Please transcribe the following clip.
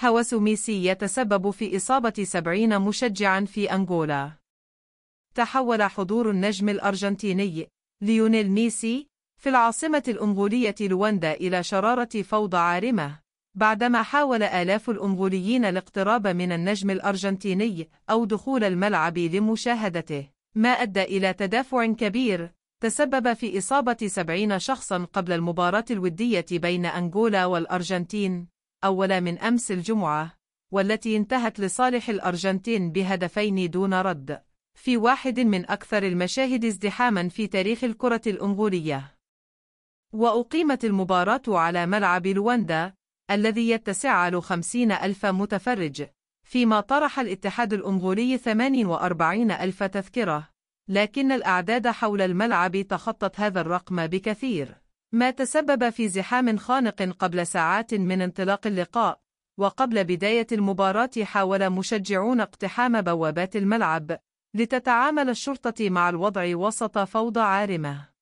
هوس ميسي يتسبب في إصابة 70 مشجعاً في أنغولا. تحول حضور النجم الأرجنتيني ليونيل ميسي في العاصمة الأنغولية لواندا إلى شرارة فوضى عارمة، بعدما حاول آلاف الأنغوليين الاقتراب من النجم الأرجنتيني أو دخول الملعب لمشاهدته، ما أدى إلى تدافع كبير تسبب في إصابة 70 شخصاً قبل المباراة الودية بين أنغولا والأرجنتين أول من أمس الجمعة، والتي انتهت لصالح الأرجنتين بهدفين دون رد، في واحد من أكثر المشاهد ازدحاماً في تاريخ الكرة الأنغولية. وأقيمت المباراة على ملعب لواندا الذي يتسع على 50,000 متفرج، فيما طرح الاتحاد الأنغولي 48,000 تذكرة، لكن الأعداد حول الملعب تخطت هذا الرقم بكثير، ما تسبب في زحام خانق قبل ساعات من انطلاق اللقاء. وقبل بداية المباراة حاول مشجعون اقتحام بوابات الملعب لتتعامل الشرطة مع الوضع وسط فوضى عارمة.